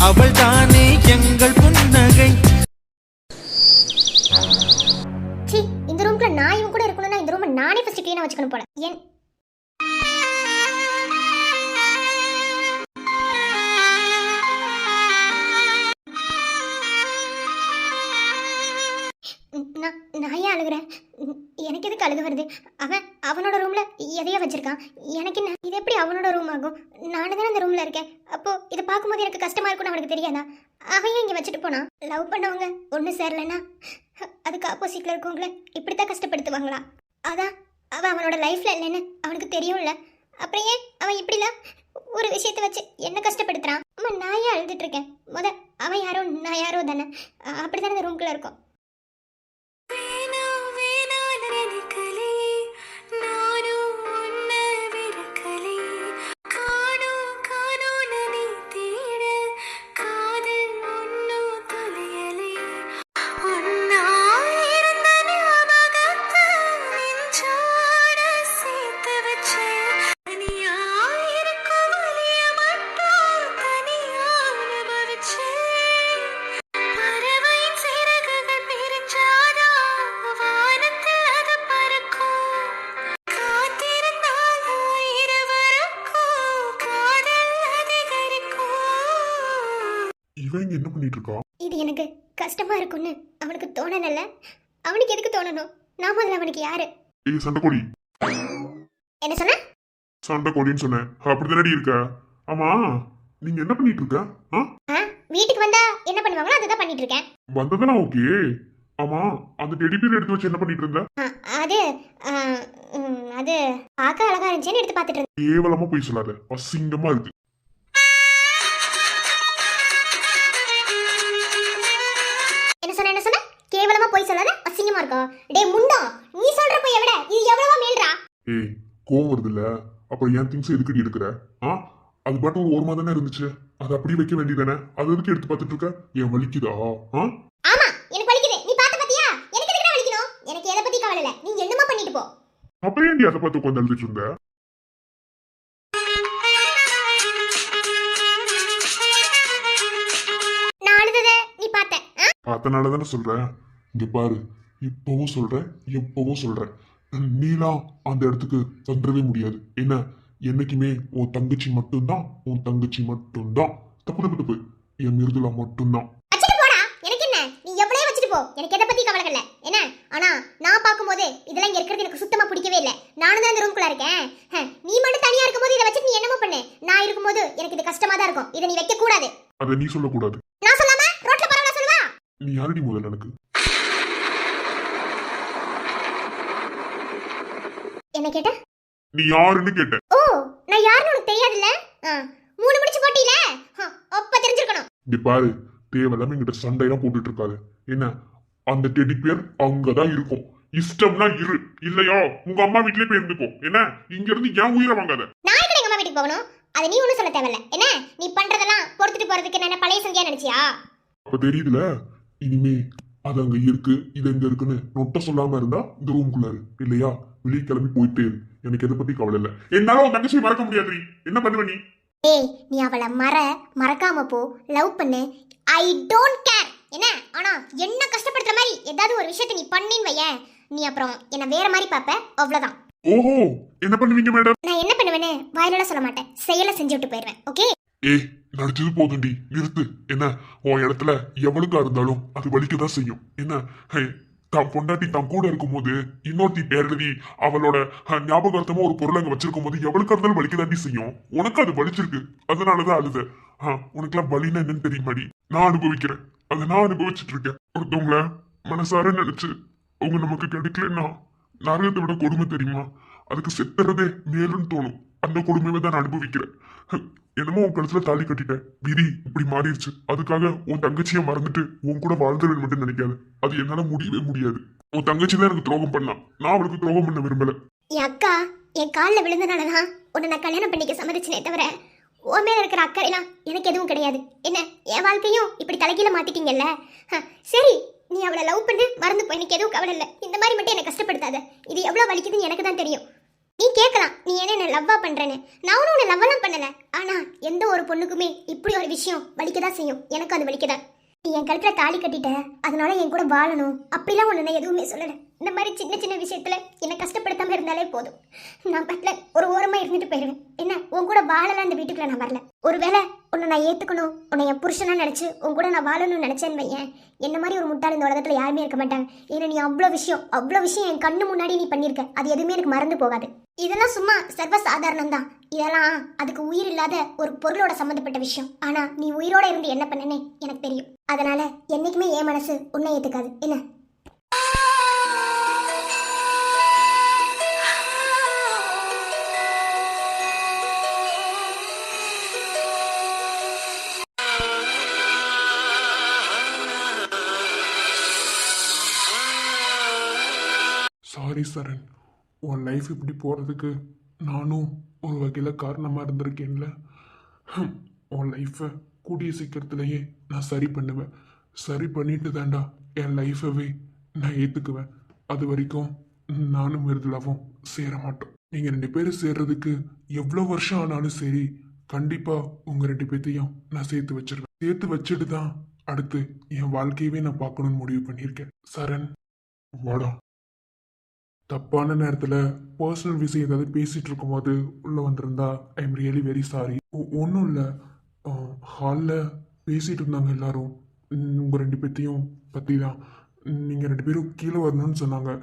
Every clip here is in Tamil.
அவள் தானே எங்கள் புன்னகை. இந்த ரூம்ல நான் இவன் கூட இருக்கணும்னா இந்த ரூம் நானே ஃபர்ஸ்ட் க்ளீனா வச்சுக்கணும் போல. ஏன் நான் ஏன் அழுகிறேன்? எனக்கு எதுக்கு அழுக வருது? அவனோட ரூம்ல எதையோ வச்சிருக்கான். எனக்கு என்ன, இது எப்படி அவனோட ரூம் ஆகும்? நானு தானே அந்த ரூம்ல இருக்கேன். அப்போ இதை பார்க்கும்போது எனக்கு கஷ்டமா இருக்கும்னு அவனுக்கு தெரியாதா? அவன் இங்க வச்சுட்டு போனான். லவ் பண்ணவங்க ஒன்றும் சேரலன்னா அதுக்கு ஆப்போசிட்ல இருக்கவங்கள இப்படித்தான் கஷ்டப்படுத்துவாங்களா? அதான் அவனோட லைஃப்ல இல்லைன்னு அவனுக்கு தெரியும்ல. அப்புறம் ஏன் அவன் இப்படிலாம் ஒரு விஷயத்தை வச்சு என்ன கஷ்டப்படுத்துறான்? அம்மா நான் ஏன் அழுதுட்டு இருக்கேன்? அவன் யாரோ நான் யாரோ தானே. அப்படித்தானே இந்த ரூம்குள்ள இருக்கும். இவன் என்ன பண்ணிட்டு இருக்கா? இது எனக்கு கஷ்டமா இருக்கும்னு அவனுக்கு தோணல. அவனுக்கு எதுக்கு தோணணும்? நான் முதல்ல அவனுக்கு யாரு? ஏய் சண்டைக்கோடி. என்ன சொன்ன? சண்டைக்கோடின்னு சொன்னேன். அப்படிதானடி இருக்க? ஆமா, நீங்க என்ன பண்ணிட்டு இருக்க? வீட்டுக்கு வந்தா என்ன பண்ணுவாங்களோ அதுதான் பண்ணிட்டு இருக்கேன். வந்ததெல்லாம் ஓகே. ஆமா, அந்த டெடி பேர் எடுத்து வச்சு என்ன பண்ணிட்டு இருந்த? அது அது பார்க்க அழகா இருந்துச்சுன்னு எடுத்து பார்த்துட்டு இருந்தேன். கேவலமா போய் சொல்லாத, அசிங்கமா இருக்கு. என்ன சொன்ன? கேவலமா போய் சொல்லாத, அசிங்கமா இருக்கா? டேய் முண்டா, நீ சொல்ற போய் எவட இது எவ்வளவா மேல்றா? ஏய் கோவம் வருது இல்ல, அப்புறம் ஏன் திங்ஸ் எதுக்கடி எடுக்கிற? அது பாட்டு ஒரு ஓரமா தானே இருந்துச்சு, அது அப்படியே வைக்க வேண்டியதானே. அது எதுக்கு எடுத்து பார்த்துட்டு இருக்க? ஏன் வலிக்குதா? ஆமா எனக்கு வலிக்குது. நீ பார்த்த பாத்தியா? எனக்கு எதுக்கு வலிக்கணும்? எனக்கு எதை பத்தி கவலை இல்ல. நீ என்னமா பண்ணிட்டு போ. அப்புறம் ஏன்டி அதை பார்த்து உட்காந்து எழுதிட்டு இருந்த? நான் அழுதத நீ பார்த்த? பார்த்தனால தானே சொல்றேன். இங்க பாரு, இப்பவும் சொல்றேன், எப்பவும் சொல்றேன், நீலாம் அந்த இடத்துக்கு வந்துடவே முடியாது. என்ன, என்னைக்குமே உன் தங்கச்சி மட்டும்தான், உன் தங்கச்சி மட்டும்தான். தப்பு தப்பு தப்பு, என் மிருதுலா மட்டும்தான். எனக்கு என்ன, நீ எவ்வளவு வச்சுட்டு போ. எனக்கு எதை பத்தி கவலை இல்ல. என்ன, ஆனா நான் பாக்கும்போது இதெல்லாம் இங்க இருக்கிறது எனக்கு சுத்தமா பிடிக்கவே இல்ல. நானும் தான் இந்த ரூம்குள்ள இருக்கேன். நீ மட்டும் தனியா இருக்கும்போது இதை வச்சுட்டு நீ என்னமோ பண்ணு. நான் இருக்கும்போது எனக்கு இது கஷ்டமா தான் இருக்கும். இதை நீ வைக்க கூடாது. அதை நீ சொல்லக்கூடாது. நான் சொல்லாம ரோட்ல பரவலா சொல்லுவா? நீ யாரடி முதல்ல எனக்கு? என்ன கேட்ட? நீ யாருன்னு கேட்ட. ஓ, நான் யாருன்னு உனக்கு தெரியாதுல்ல? மூணு முடிச்சு போட்டில அப்ப தெரிஞ்சிருக்கணும். இங்க பாரு, தேவையில்லாம என்கிட்ட சண்டையெல்லாம் போட்டுட்டு இருக்காது. என்ன, அந்த டெடி பேர் அங்கதான் இருக்கும். இஷ்டம்னா இரு, இல்லையா உங்க அம்மா வீட்லயே போய் இருந்துக்கோ. என்ன, இங்க இருந்து ஏன் உயிரை வாங்காத. நான் எங்க எங்க அம்மா வீட்டுக்கு போகணும்? அது நீ ஒண்ணும் சொல்ல தேவையில்ல. என்ன, நீ பண்றதெல்லாம் பொறுத்துட்டு போறதுக்கு என்ன பழைய சந்தியா நினைச்சியா? அப்ப தெரியுதுல, இனிமே அது அங்க இருக்கு, இது எங்க இருக்குன்னு நொட்ட சொல்லாம இருந்தா இந்த ரூம்குள்ள இரு, இல்லையா வெளியே கிளம்பி போயிட்டே இரு. எனக்கு எதை பத்தி கவலை இல்ல. என்னால உன் தங்கச்சியை மறக்க முடியாது. என்ன பண்ணுவ நீ? ஏய், நீ அவளை மறக்காம போ, லவ் பண்ணு. I don't care. என்ன, ஆனா என்ன கஷ்டப்படுத்துற மாதிரி ஏதாவது ஒரு விஷயத்தை நீ பண்ணின்னு வையேன், நீ அப்புறம் என்ன வேற மாதிரி பாப்ப, அவ்வளவுதான். ஓஹோ, என்ன பண்ணுவீங்க மேடம்? நான் என்ன பண்ணுவேன்னு வாயிலால சொல்ல மாட்டேன், செயல செஞ்சு விட்டு போயிடுவேன். ஓகே? ஏய், நடிச்சது போதுண்டி, நிறுத்து. என்ன, உன் இடத்துல எவளுக்கா இருந்தாலும் அது வலிக்கதான் செய்யும். என்ன, தான் பொண்டாட்டி தான் கூட இருக்கும் போது இன்னொருத்தி பேர் எழுதி அவளோட ஞாபகார்த்தமா ஒரு பொருள் அங்க வச்சிருக்கும் போது எவளுக்கா இருந்தாலும் வலிக்கதாண்டி செய்யும். உனக்கு அது வலிச்சிருக்கு, அதனாலதான் அழுத. உனக்குலாம் வலின்னா என்னன்னு தெரியுமாடி? நான் அனுபவிக்கிறேன், அதை நான் அனுபவிச்சுட்டு இருக்கேன். ஒருத்தவங்கள மனசார நினைச்சு அவங்க நமக்கு கிடைக்கலன்னா நரகத்தை விட கொடுமை தெரியுமா? அதுக்கு செத்துறதே மேலுன்னு தோணும். அந்த கொடுமையை தான் நான் அனுபவிக்கிறேன். என்னமோ உன் கழுத்துல தாலி கட்டிட்டேன், விதி இப்படி மாறிடுச்சு. அதுக்காக உன் தங்கச்சியை மறந்துட்டு உன் கூட வாழ்ந்துருவேன் மட்டும் நினைக்காது. அது என்னால முடியவே முடியாது. உன் தங்கச்சி தான் எனக்கு துரோகம் பண்ணா, நான் அவளுக்கு துரோகம் பண்ண விரும்பல. என் அக்கா என் காலில் விழுந்தனாலதான் உன்னை நான் கல்யாணம் பண்ணிக்க சம்மதிச்சனே தவிர உன் மேல இருக்கிற அக்கறைலாம் எனக்கு எதுவும் கிடையாது. என்ன, என் வாழ்க்கையும் இப்படி தலைகீழ மாத்திட்டீங்கல்ல. சரி, நீ அவளை லவ் பண்ணு, மறந்து போய், எனக்கு எதுவும் கவலை இல்லை. இந்த மாதிரி மட்டும் என்னை கஷ்டப்படுத்தாத. இது எவ்வளவு வலிக்குதுன்னு எனக்கு தான் தெரியும். நீ கேட்கலாம் நீ என்ன லவ்வா பண்றேன்னு. நான் ஒன்றும் உன்னை லவ்வெல்லாம் பண்ணல. ஆனா எந்த ஒரு பொண்ணுக்குமே இப்படி ஒரு விஷயம் வலிக்கதான் செய்யும். எனக்கு அது வலிக்கதான். நீ என் கழுத்துல தாலி கட்டிட்ட, அதனால என் கூட வாழணும் அப்படிலாம் ஒன்று நான் எதுவுமே சொல்லலை. இந்த மாதிரி சின்ன சின்ன விஷயத்துல என்னை கஷ்டப்படுத்தாம இருந்தாலே போதும். நான் பட்ல ஒரு ஓரமா இருந்துட்டு போயிடுவேன். என்ன உன் கூட வாழலாம் இந்த வீட்டுக்குள்ள நான் வரல. ஒருவேளை உன்னை நான் ஏத்துக்கணும், உன்னை என் புருஷனா நினைச்சு உன் கூட நான் வாழணும்னு நினைச்சேன்னு வையேன், என்ன மாதிரி ஒரு முட்டாள் இந்த உலகத்துல யாருமே இருக்க மாட்டாங்க. ஏன்னா நீ அவ்வளோ விஷயம் என் கண்ணு முன்னாடி நீ பண்ணியிருக்க. அது எதுவுமே எனக்கு மறந்து போகாது. இதெல்லாம் சும்மா சர்வ சாதாரணம் தான். இதெல்லாம் அதுக்கு உயிர் இல்லாத ஒரு பொருளோட சம்மந்தப்பட்ட விஷயம். ஆனா நீ உயிரோட இருந்து என்ன பண்ணனே எனக்கு தெரியும். அதனால என்னைக்குமே என் மனசு உன்னை ஏத்துக்காது. என்ன சாரி சரண், உன் லைஃப் இப்படி போகிறதுக்கு நானும் ஒரு வகையில் காரணமாக இருந்திருக்கேன்ல. உன் லைஃப்பை கூடிய சீக்கிரத்துலேயே நான் சரி பண்ணுவேன். சரி பண்ணிட்டு தாண்டா என் லைஃபவே நான் ஏற்றுக்குவேன். அது வரைக்கும் நானும் மிருதுலாவும் சேர மாட்டோம். நீங்கள் 2 பேரும் சேர்றதுக்கு எவ்வளோ வருஷம் ஆனாலும் சரி, கண்டிப்பாக உங்கள் 2 பேர்த்தையும் நான் சேர்த்து வச்சிருவேன். சேர்த்து வச்சுட்டு தான் அடுத்து என் வாழ்க்கையவே நான் பார்க்கணும்னு முடிவு பண்ணியிருக்கேன். சரண் வாடா. தப்பான நேரத்தில் பர்சனல் விஷயம் ஏதாவது பேசிகிட்டு இருக்கும்போது உள்ளே வந்திருந்தா I am really very sorry. ஒன்றும் இல்லை, ஹாலில் பேசிகிட்டு இருந்தாங்க எல்லாரும் உங்கள் 2 பேர்த்தையும் பற்றி தான். நீங்கள் 2 பேரும் கீழே வரணும்னு சொன்னாங்க.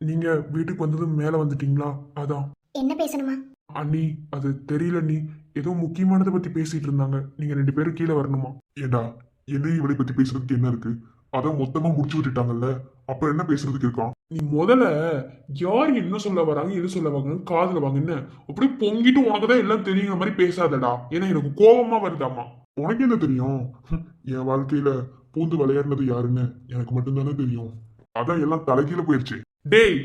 நீங்கள் வீட்டுக்கு வந்ததும் மேலே வந்துட்டீங்களா? அதான். என்ன பேசணுமா? அண்ணி அது தெரியல நீ, ஏதோ முக்கியமானதை பற்றி பேசிகிட்டு இருந்தாங்க. நீங்கள் 2 பேரும் கீழே வரணுமா? ஏண்டா என்ன இவளை பற்றி பேசுறதுக்கு என்ன இருக்கு? அதான் மொத்தமா முடிச்சு விட்டுட்டாங்கல்ல, அப்புறம் என்ன பேசுறதுக்கு இருக்கான்? நீ முதல்ல யார் என்ன சொல்ல வராங்க எது சொல்ல வாங்க காதுல வாங்க. என்ன அப்படி பொங்கிட்டு உனக்குதான் எல்லாம் தெரியுங்கிற மாதிரி பேசாதடா. ஏன்னா எனக்கு கோபமா வருதாமா. உனக்கு என்ன தெரியும்? என் வாழ்க்கையில பூந்து விளையாடுனது யாருன்னு எனக்கு மட்டும்தானே தெரியும். அதான் எல்லாம் தலைகீழ போயிடுச்சு. டேய்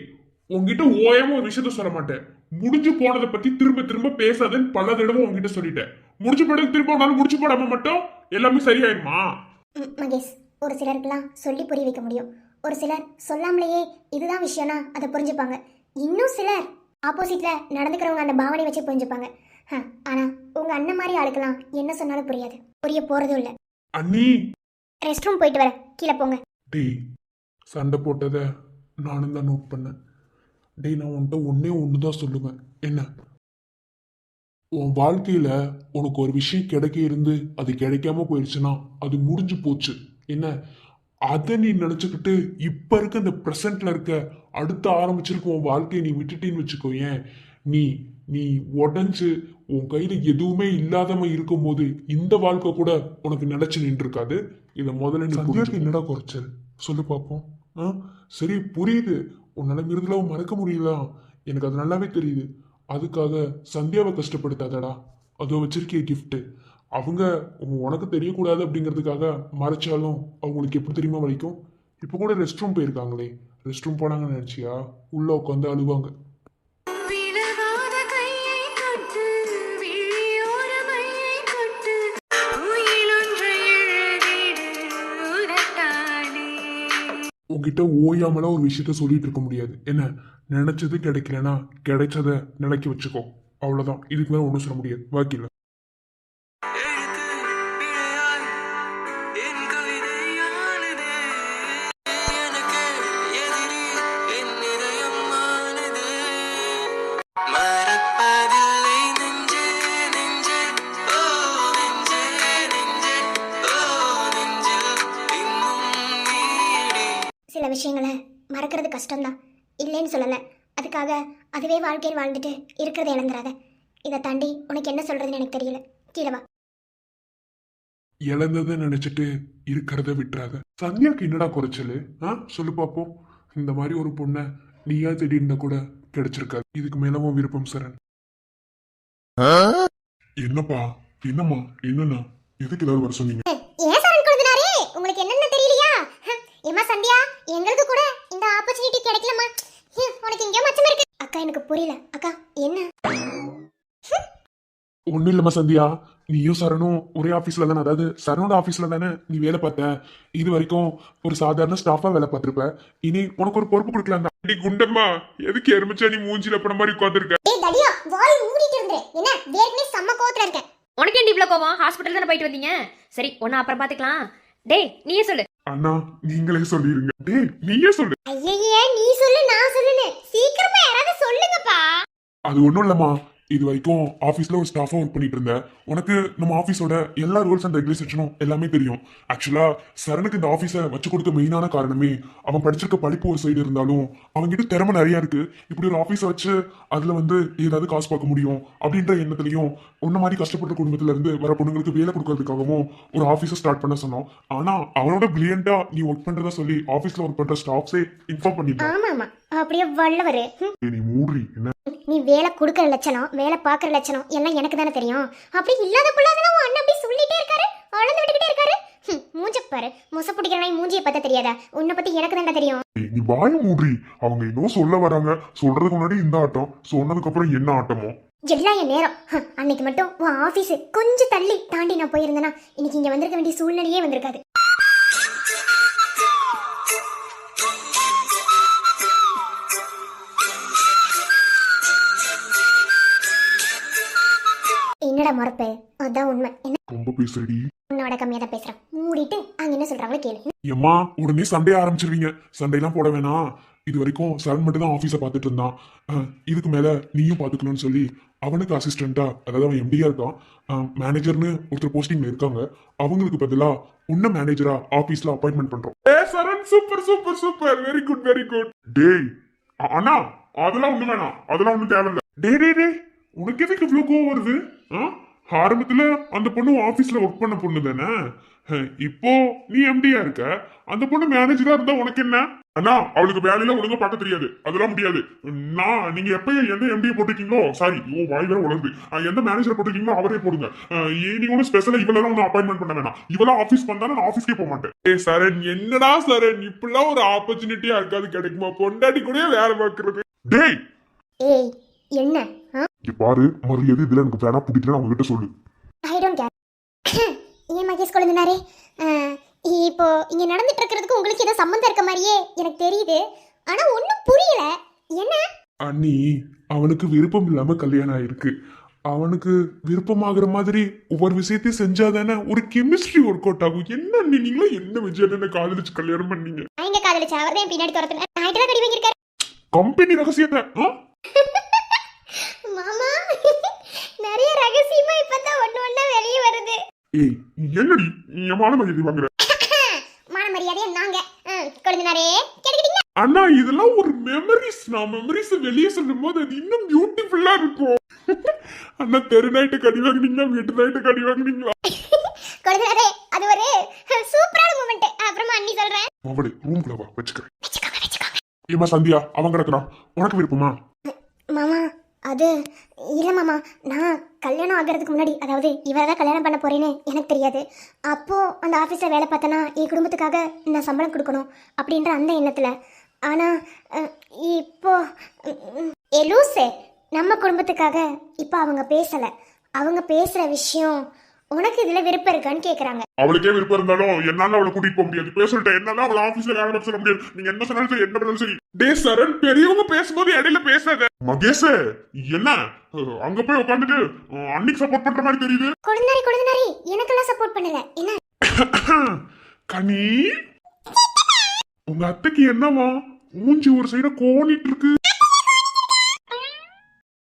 உங்ககிட்ட ஓயாம ஒரு விஷயத்த சொல்ல மாட்டேன். முடிஞ்சு போனதை பத்தி திரும்ப திரும்ப பேசாதன்னு பல தடவை உங்ககிட்ட சொல்லிட்டேன். முடிச்சு போனது திரும்ப ஒரு நாள் முடிச்சு போடாம மட்டும் எல்லாமே சரியாயிருமா? மகேஷ், ஒரு சிலருக்குலாம் சொல்லி புரிய வைக்க முடியும். ஒரு சிலர் சொல்லாமலேயே இதுதான் விஷயம்னா அதை புரிஞ்சுப்பாங்க. இன்னும் சிலர் ஆப்போசிட்ல நடந்துக்கிறவங்க அந்த பாவனை வச்சு புரிஞ்சுப்பாங்க. ஆனா உங்க அண்ணன் மாதிரி ஆளுக்கெல்லாம் என்ன சொன்னாலும் புரியாது, புரிய போறதும் இல்ல. அண்ணி ரெஸ்ட் ரூம் போயிட்டு வரேன், கீழே போங்க. டேய் சண்டை போட்டதை நானும் தான் நோட் பண்ணேன். டேய் நான் உன்கிட்ட ஒன்று தான் சொல்லுவேன். என்ன உன் வாழ்க்கையில உனக்கு ஒரு விஷயம் கிடைக்க இருந்து அது கிடைக்காம போயிடுச்சுன்னா அது முடிஞ்சு போச்சு. என்ன அதை நீ நினைச்சுக்கிட்டு இப்ப இருக்க இந்த பிரசன்ட்ல இருக்க அடுத்த ஆரம்பிச்சிருக்க உன் வாழ்க்கையை நீ விட்டுட்டேன்னு வச்சுக்கோ. ஏன் நீ நீ உடஞ்சு உன் கையில எதுவுமே இல்லாதம இருக்கும் போது இந்த வாழ்க்கை கூட உனக்கு நினைச்சு நின்று இருக்காது. இதை முதல்ல என்னடா குறைச்சல் சொல்லு பார்ப்போம். சரி புரியுது, உன்னால மிருதுலாவும் மறக்க முடியல, எனக்கு அது நல்லாவே தெரியுது. அதுக்காக சந்தியாவை கஷ்டப்படுத்தாதடா. அதோ வச்சிருக்கிய கிஃப்ட் அவங்க உனக்கு தெரியக்கூடாது அப்படிங்கிறதுக்காக மறைச்சாலும் அவங்களுக்கு எப்படி தெரியுமா வலிக்கும்? இப்போ கூட ரெஸ்ட் ரூம் போயிருக்காங்களே, ரெஸ்ட் ரூம் போனாங்கன்னு நினைச்சியா? உள்ள உட்காந்து அழுவாங்க. உங்ககிட்ட ஓயாமலாம் ஒரு விஷயத்த சொல்லிட்டு இருக்க முடியாது. என்ன நினைச்சது கிடைக்கலன்னா கிடைச்சத நிலைக்க வச்சுக்கோ, அவ்வளவுதான். இதுக்கு மேல ஒன்றும் சொல்ல முடியாது. வாக்கில சில விஷயங்களை மறக்கிறது கஷ்டம்தான், இல்லைன்னு சொல்லலை. அதுக்காக அதுவே வாழ்க்கையில் வாழ்ந்துட்டு இருக்கிறத இழந்துடாத. இதை தாண்டி உனக்கு என்ன சொல்றதுன்னு எனக்கு தெரியல. கீழே வா. இழந்ததை நினைச்சிட்டு இருக்கிறத விட்டுறாத. சந்தியாக்கு என்னடா குறைச்சலு? சொல்லு பாப்போம். இந்த மாதிரி ஒரு பொண்ணை நீயா திடீர்னு கூட கிடைச்சிருக்காது. இதுக்கு மேலவும் விருப்பம் சரண். என்னப்பா என்னம்மா என்னன்னா எதுக்கு எல்லாரும் வர சொன்னீங்க? ஏன் சரண் கொடுத்துனாரே உங்களுக்கு என்னன்னு தெரியலையா? ஏமா சந்தியா, எங்களுக்கு கூட இந்த ஆப்பர்ச்சுனிட்டி கிடைக்கலமா. உனக்கு எங்கேயோ மச்சமா இருக்கு. அக்கா எனக்கு புரியல. அக்கா என்ன? ஒன்னும் இல்லம்மா சந்தியா, நீயும் சரணும் ஒரே ஆபீஸ்ல தானே, அதாவது சரணோட ஆபீஸ்ல தானே நீ வேலை பார்த்த. இது வரைக்கும் ஒரு சாதாரண ஸ்டாஃபா வேலை பார்த்திருப்ப. இனி உனக்கு ஒரு பொறுப்பு கொடுக்கலாம் தான். குண்டம்மா எதுக்கு எருமிச்சா நீ மூஞ்சில போன மாதிரி உட்காந்துருக்க? இருந்துரு. என்ன வேர்க்கனே செம்ம கோவத்துல இருக்கேன். உனக்கு ஏன்டி இவ்வளோ கோவம்? ஹாஸ்பிட்டல் தானே போயிட்டு வந்தீங்க. சரி ஒன்று அப்புறம் பார்த்துக்கலாம். டேய் நீயே சொல்லு. அண்ணா நீங்களே சொல்லிருங்க. டேய் நீயே சொல்லு. ஐயையே நீ சொல்லு நான் சொல்லுன்னு சீக்கிரமா யாராவது சொல்லுங்கப்பா. அது ஒண்ணும் இல்லம்மா, இது வரைக்கும் ஆஃபீஸ்ல ஒரு ஸ்டாஃபா ஒர்க் பண்ணிட்டு இருந்தேன். உனக்கு நம்ம ஆஃபீஸோட எல்லா ரூல்ஸ் அண்ட் ரெகுலேஷனும் எல்லாமே தெரியும். ஆக்சுவலா சரணுக்கு இந்த ஆஃபீஸை வச்சு கொடுக்க மெயினான காரணமே அவன் படிச்சிருக்க படிப்பு ஒரு சைடு இருந்தாலும் அவன்கிட்ட திறமை நிறைய இருக்கு. இப்படி ஒரு ஆஃபீஸை வச்சு அதுல ஏதாவது காசு பார்க்க முடியும் அப்படின்ற எண்ணத்துலயும் உன்ன மாதிரி கஷ்டப்பட்ட குடும்பத்துல இருந்து வர பொண்ணுங்களுக்கு வேலை கொடுக்கறதுக்காகவும் ஒரு ஆஃபீஸை ஸ்டார்ட் பண்ண சொன்னோம். ஆனா அவனோட பிரில்லியண்டா நீ ஒர்க் பண்றதா சொல்லி ஆஃபீஸ்ல ஒர்க் பண்ற ஸ்டாஃப்ஸே இன்ஃபார்ம் பண்ணிட்டான். ஆமா ஆமா அப்படியே வல்லவரு. நீ மூடி என்ன நீ வேலை கொடுக்கற லட்சணம் வேலை பார்க்கற லட்சணம் எல்லாம் எனக்கு தானே தெரியும். அப்படி இல்லாத புள்ளாதெல்லாம் உன் அண்ணன் அப்படி சொல்லிட்டே இருக்காரு, அளந்து விட்டுக்கிட்டே இருக்காரு. மூஞ்ச பாரு, மொச பிடிக்கிற நாய் மூஞ்சியை பார்த்தா தெரியாதா? உன்னை பத்தி எனக்கு தானே தெரியும். நீ வாய மூடி. அவங்க இன்னும் சொல்ல வராங்க, சொல்றதுக்கு முன்னாடி இந்த ஆட்டம், சொன்னதுக்கு அப்புறம் என்ன ஆட்டமோ எல்லாம் என் நேரம். அன்னைக்கு மட்டும் உன் ஆபீஸ் கொஞ்சம் தள்ளி தாண்டி நான் போயிருந்தேன்னா இன்னைக்கு இங்க வந்திருக்க வேண்டிய சூழ்நிலையே வந்திருக்காது. என்னடா மறப்ப? அதான் உண்மை. என்ன ரொம்ப பேசுறடி. உன்னோட கம்மியா தான் பேசுறேன். மூடிட்டு அங்க என்ன சொல்றாங்களோ கேளு. ஏம்மா உடனே சண்டே ஆரம்பிச்சிருவீங்க. சண்டைலாம் போட வேணாம். இது வரைக்கும் சரண் மட்டும் தான் ஆஃபீஸை பார்த்துட்டு இருந்தான். இதுக்கு மேல நீயும் பார்த்துக்கணும்னு சொல்லி அவனுக்கு அசிஸ்டண்டா, அதாவது அவன் எம்டியா இருக்கான், மேனேஜர்னு ஒருத்தர் போஸ்டிங்ல இருக்காங்க. அவங்களுக்கு பதிலா உன்ன மேனேஜரா ஆபீஸ்ல அப்பாயின்மெண்ட் பண்றோம். Charan super super super, very good very good. டேய் அண்ணா அதெல்லாம் ஒண்ணு வேணாம், அதெல்லாம் ஒண்ணும் தேவையில்ல. டே உனக்கு எதுக்கு இவ்வளவு கோவம் வருது? ஆரம்பத்துல அந்த பொண்ணு ஆபீஸ்ல ஒர்க் பண்ண பொண்ணு தானே. இப்போ நீ எம்டியா இருக்க, அந்த பொண்ணு மேனேஜரா இருந்தா உனக்கு என்ன? அண்ணா அவளுக்கு வேலையில ஒழுங்கா பார்க்க தெரியாது, அதெல்லாம் முடியாது. நீங்க எப்ப எந்த எம்டியை போட்டிருக்கீங்களோ, சாரி வாய் வேற உழந்து, எந்த மேனேஜர் போட்டிருக்கீங்களோ அவரே போடுங்க. நீங்க ஒன்னும் ஸ்பெஷலா இவளெல்லாம் ஒன்னும் அப்பாயின்மெண்ட் பண்ண வேணாம். இவெல்லாம் ஆபீஸ் பண்ணா நான் ஆபீஸ்க்கே போக மாட்டேன். சரண் என்னடா சரண், இப்பெல்லாம் ஒரு ஆப்பர்ச்சுனிட்டியா இருக்காது கிடைக்குமா? பொண்டாட்டி கூட வேலை பார்க்கறது. டேய் ஏய் என்ன? பாரு மரியாதை இதுல எனக்கு வேணா பிடிக்கல, அவங்க கிட்ட சொல்லு. I don't care. ஏன் மகேஷ் கொழுந்தனாரே, இப்போ இங்க நடந்துட்டு இருக்கிறதுக்கு உங்களுக்கு ஏதோ சம்மந்தம் இருக்க மாதிரியே எனக்கு தெரியுது. ஆனா ஒன்னும் புரியல. என்ன அண்ணி, அவனுக்கு விருப்பம் இல்லாம கல்யாணம் ஆயிருக்கு. அவனுக்கு விருப்பமாகிற மாதிரி ஒவ்வொரு விஷயத்தையும் செஞ்சாதானே ஒரு கெமிஸ்ட்ரி ஒர்க் அவுட் ஆகும். என்ன நீங்களும் என்ன விஜய் என்ன காதலிச்சு கல்யாணம் பண்ணீங்க? நான் எங்க காதலிச்சா? அவர்தான் பின்னாடி துரத்துல நைட்ல கடி வாங்கிருக்காரு. கம்பெனி ரகசியத்தை மாமா நிறைய ரகசியமா இப்பதான் ஒண்ணு வெளியே வருது. ஏய் என்னடி என் மான மரியாதை வாங்குற? மான மரியாதையா நாங்க கொழுந்தனாரே கேட்டுக்கிட்டீங்க. அண்ணா இதெல்லாம் ஒரு மெமரிஸ். நான் மெமரிஸ் வெளியே சொல்லும் போது அது இன்னும் பியூட்டிஃபுல்லா இருக்கும். அண்ணா தெரு நைட்டு கடி வாங்குனீங்களா, வீட்டு நைட்டு கடி வாங்குனீங்களா? கொழுந்தனாரே அது ஒரு சூப்பரான மூமெண்ட். அப்புறமா அண்ணி சொல்றேன். அவளே ரூம்குள்ள வா, வச்சுக்கிறேன். ஏமா சந்தியா அவன் கிடக்குறான், உனக்கு விருப்பமா? மாமா அது இல்லை மாமா, நான் கல்யாணம் ஆகிறதுக்கு முன்னாடி, அதாவது இவரை தான் கல்யாணம் பண்ண போறேன்னு எனக்கு தெரியாது. அப்போது அந்த ஆஃபீஸில் வேலை பார்த்தேன்னா என் குடும்பத்துக்காக நான் சம்பளம் கொடுக்கணும் அப்படின்ற அந்த எண்ணத்தில். ஆனால் இப்போ லூசே நம்ம குடும்பத்துக்காக இப்போ அவங்க பேசலை. அவங்க பேசுகிற விஷயம் உனக்கு இதில் விருப்பம் இருக்கான்னு கேட்குறாங்க. அவளுக்கே விருப்பம் இருந்தாலும் என்னால அவளை கூட்டிட்டு போக முடியாது. பேசிட்டேன், என்னால அவளை ஆபீஸ்ல வேலை பார்க்க சொல்ல முடியாது. நீங்க என்ன சொன்னாலும் சரி, என்ன பண்ணாலும் சரி. டே சரண், பெரியவங்க பேசும்போது இடையில பேசாத. மகேஷ் என்ன அங்க போய் உட்காந்துட்டு அன்னைக்கு சப்போர்ட் பண்ற மாதிரி தெரியுது. கொழுந்தனாரி எனக்கெல்லாம் சப்போர்ட் பண்ணல. என்ன கனி, உங்க அத்தைக்கு என்னவா மூஞ்சி ஒரு சைட கோணிட்டு இருக்கு?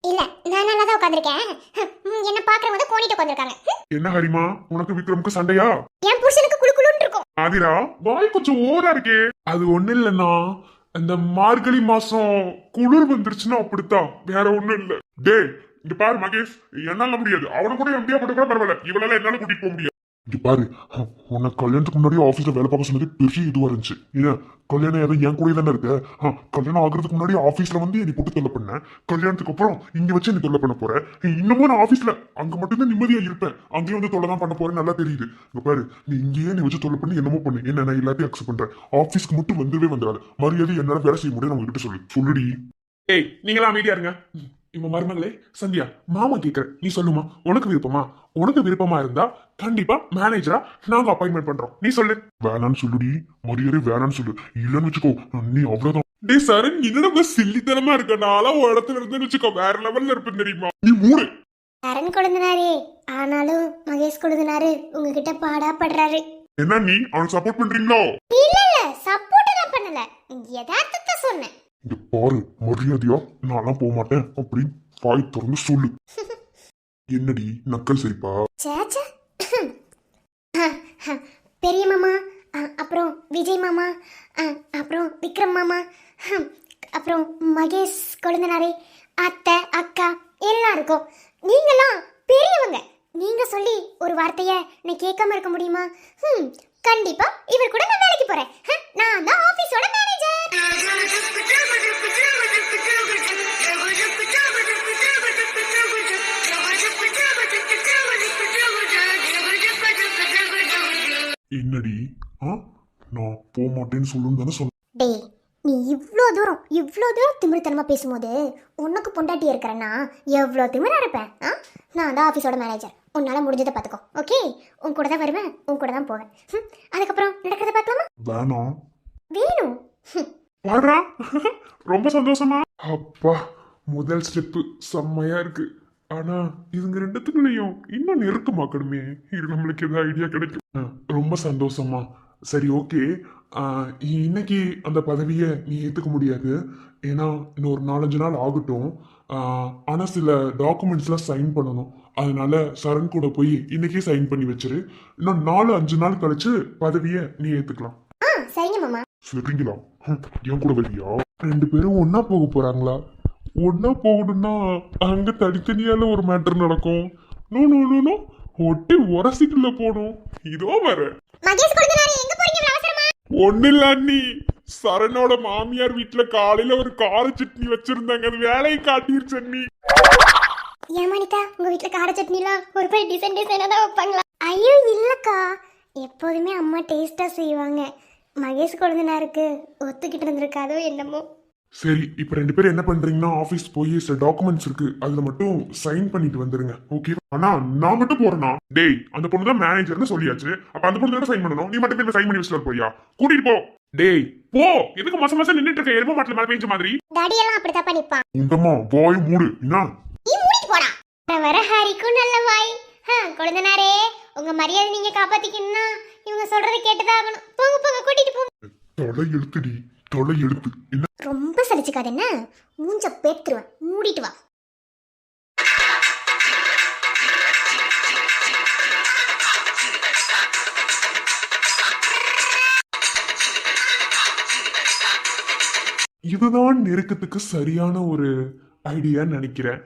இல்ல நான் நல்லா தான் உட்கார்ந்திருக்கேன். என்ன பாக்குறவங்க கோணிட்டு உட்கார்ந்திருக்காங்க. என்ன ஹரிமா, உனக்கு விக்ரமுக்கு சண்டையா? என் புருஷனுக்கு குளுகுளுன்னு இருக்கும். ஆதிரா வாய் கொஞ்சம் ஓவரா இருக்கே. அது ஒண்ணு இல்லன்னா அந்த மார்கழி மாசம் குளிர் வந்துருச்சுன்னா அப்படித்தான், வேற ஒண்ணும் இல்ல. டே இங்க பாரு மகேஷ், என்னால முடியாது. அவனை கூட எம்டியா போட்டு கூட பரவாயில்ல, இவளால என்னால கூட்டிட்டு போக முடியாது. இங்க பாரு, உனக்கு கல்யாணத்துக்கு முன்னாடி ஆபீஸ்ல வேலை பார்க்க சொன்னது பெரிய இதுவா இருந்துச்சு. ஏன் கல்யாணம் ஏதாவது என் கூட தானே இருக்க? கல்யாணம் ஆகுறதுக்கு முன்னாடி ஆபீஸ்ல என்னை போட்டு தொல்லை பண்ண, கல்யாணத்துக்கு அப்புறம் இங்க வச்சு என்ன தொல்லை பண்ண போறேன். இன்னமும் நான் ஆபீஸ்ல அங்க மட்டும்தான் நிம்மதியா இருப்பேன், அங்கேயும் தொல்லை தான் பண்ண போறேன், நல்லா தெரியுது. இங்க பாரு, நீ இங்கேயே நீ வச்சு தொல்லை பண்ணி என்னமோ பண்ணு, என்ன நான் எல்லாத்தையும் அக்செப்ட் பண்றேன். ஆபீஸ்க்கு மட்டும் வந்துடவே வந்துடாது. மரியாதை என்னால வேலை செய்ய முடியும், அவங்க கிட்ட சொல்லுடி. ஏய் நீங்களா அமைதியா இருங்க. இவங்க மருமகளே சந்தியா, மாமா கேட்கற, நீ சொல்லுமா, உனக்கு விருப்பமா? உனக்கு விருப்பமா இருந்தா கண்டிப்பா மேனேஜரா நாங்க அப்பாயின்மெண்ட் பண்றோம். நீ சொல்லு. வேணான்னு சொல்லுடி, மரியாதை வேணான்னு சொல்லு. இல்லன்னு வச்சுக்கோ நீ அவ்வளவுதான். டே சரண், என்னடா சில்லித்தனமா இருக்க? நாளா ஒரு இடத்துல இருந்து வச்சுக்கோ வேற லெவல்ல இருப்பேன் தெரியுமா? நீ மூடு. சரண் கொழுந்தனாரே, ஆனாலும் மகேஷ் கொழுந்தனாரு உங்ககிட்ட பாடா படுறாரு. என்ன நீ அவனுக்கு சப்போர்ட் பண்றீங்களோ? இல்ல இல்ல, சப்போர்ட் எல்லாம் பண்ணல, யதார்த்தத்தை சொன்னேன். இங்க பாரு, மரியாதையா நான்லாம் போக மாட்டேன் அப்படின்னு வாய் திறந்து சொல்லு. என்னடி நக்கல் சிரிப்பா? சேச்சே. பெரிய மாமா, அப்புறம் விஜய் மாமா, அப்புறம் விக்ரம் மாமா, அப்புறம் மகேஷ் கொழுந்தனாரே, அத்தை அக்கா எல்லாருக்கும் நீங்களாம் பெரியவங்க. நீங்க சொல்லி ஒரு வார்த்தைய நான் கேட்காம இருக்க முடியுமா? கண்டிப்பா இவர் கூட நான் வேலைக்கு போறேன். நான் தான் ஆபீஸோட மேனேஜர். என்னடி நான் போக மாட்டேன்னு சொல்லுன்னு தானே சொன்ன. டேய், நீ இவ்ளோ தூரம் திமிருத்தனமா பேசும்போது உனக்கு பொண்டாட்டி இருக்கிறேன்னா எவ்வளோ திமிரா இருப்பேன். நான் தான் ஆஃபீஸோட மேனேஜர். உன்னால முடிஞ்சதை பார்த்துக்கோ, ஓகே? உன் கூட தான் வருவேன், உன் கூட தான் போவேன். அதுக்கப்புறம் நடக்கிறத பார்க்கலாமா? வேணாம். வேணும். பாடுறா, ரொம்ப சந்தோஷமா. அப்பா, முதல் ஸ்டெப்பு செம்மையா இருக்கு. ஆனா இதுங்க ரெண்டுத்துக்குள்ளயும் இன்னும் நெருக்கமாக்கணுமே. இது நம்மளுக்கு ஏதாவது ஐடியா கிடைக்கும். ரொம்ப சந்தோஷமா. சரி, ஓகே. இன்னைக்கு அந்த பதவியை நீ ஏற்றுக்க முடியாது. ஏன்னா இன்னொரு 4-5 நாள் ஆகட்டும். ஆனால் சில டாக்குமெண்ட்ஸ்லாம் சைன் பண்ணணும். அதனால சரண் கூட போய் இன்னைக்கே சைன் பண்ணி வச்சிரு. இன்னும் 4-5 நாள் கழிச்சு பதவியை நீ ஏற்றுக்கலாம். சரிங்க மாமா. சரிங்களா? என் கூட வரியா? 2 பேரும் ஒன்னா போக போறாங்களா? ஒன்னா போகணும்னா அங்க தனித்தனியால ஒரு மேட்டர் நடக்கும். நோ நோ நோ நோ, ஒட்டி உரசிட்டுல போகணும். இதோ வர. மகேஷ் கொழுந்தனாரே, எங்க போறீங்க அவசரமா? ஒண்ணு இல்ல அண்ணி, சரணோட மாமியார் வீட்டுல காலையில ஒரு கார சட்னி வச்சிருந்தாங்க. அது வேலையை காட்டிருச்சு அண்ணி. ஏமானிதா, உங்க வீட்டுல கார சட்னிலாம் ஒரு பேர் டிசைனா தான் வைப்பாங்களா? ஐயோ இல்லக்கா, எப்போதுமே அம்மா டேஸ்டா செய்வாங்க. மகேஷ் கொழுந்தனாருக்கு ஒத்துக்கிட்டு இருந்திருக்காதோ என்னமோ. சரி, இப்ப 2 பேரும் என்ன பண்றீங்கன்னா ஆபீஸ் போய் சில டாக்குமெண்ட்ஸ் இருக்கு, அதுல மட்டும் சைன் பண்ணிட்டு வந்துருங்க, ஓகே? ஆனா நான் மட்டும் போறேனா? டேய், அந்த பொண்ணு தான் மேனேஜர்னு சொல்லியாச்சு. அப்ப அந்த பொண்ணு தான் சைன் பண்ணணும். நீ மட்டும் போய் சைன் பண்ணி வச்சுட்டு போய்யா? கூட்டிட்டு போ. டேய் போ. எதுக்கு மாசம் நின்னுட்டு இருக்க? எரும மாட்டுல மேல பெஞ்ச மாதிரி. டாடி எல்லாம் அப்படிதான் பண்ணிப்பான். உண்டமா வாய் மூடு. என்ன நீ மூடிட்டு போடா. வர ஹரிக்கும் நல்ல வாய். கொழுந்தனாரே, உங்க மரியாதை நீங்க காப்பாத்திக்கணும்னா இவங்க சொல்றதை கேட்டுதான் ஆகணும். போங்க போங்க, கூட்டிட்டு போங்க. தொலை எழுத்துடி, தொலை எழுத்து. என்ன ரொம்ப சலிச்சுக்காத, என்ன மூஞ்ச பேத்துருவேன். மூடிட்டு வா. இதுதான் நெருக்கத்துக்கு சரியான ஒரு ஐடியான்னு நினைக்கிறேன்.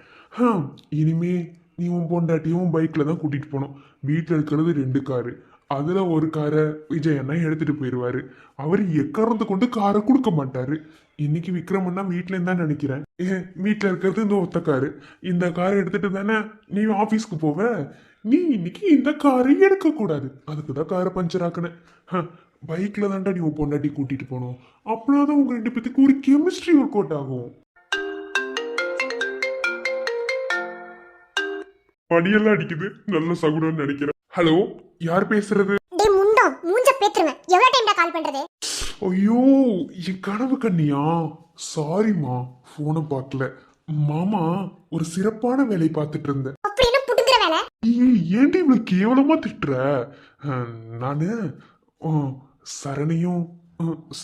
இனிமே நீ உன் பொண்டாட்டியும் பைக்ல தான் கூட்டிட்டு போகணும். வீட்டில் இருக்கிறது 2 காரு. அதுல ஒரு காரை விஜய் அண்ணா எடுத்துட்டு போயிடுவாரு. அவர் எக்காரந்து கொண்டு காரை கொடுக்க மாட்டாரு. இன்னைக்கு விக்ரம் அண்ணா வீட்டுல இருந்தா நினைக்கிறேன். வீட்டுல இருக்கிறது இந்த ஒத்த காரு. இந்த காரை எடுத்துட்டு தானே நீ ஆபீஸ்க்கு போவ. நீ இன்னைக்கு இந்த காரை எடுக்க கூடாது. அதுக்குதான் காரை பஞ்சர் ஆக்கினேன். பைக்ல தான்டா நீ உன் பொண்டாட்டி கூட்டிட்டு போனோம். அப்படின்னாதான் உங்க 2 பேத்துக்கு ஒரு கெமிஸ்ட்ரி ஒர்க் அவுட் ஆகும். பனியெல்லாம் அடிக்குது, நல்ல சகுனம்னு நினைக்கிறேன். ஹலோ, யார் பேசுறது? டேய் முண்டம், மூஞ்ச பேத்துருவேன். எவ்வளவு டைம்டா கால் பண்றது? ஐயோ, என் கனவு கண்ணியா? சாரிமா, போனை பார்க்கல. மாமா ஒரு சிறப்பான வேலை பார்த்துட்டு இருந்தேன். அப்படி என்ன புடுங்குற வேலை? ஏன்டி இவ்வளவு கேவலமா திட்டுற? நானு சரணையும்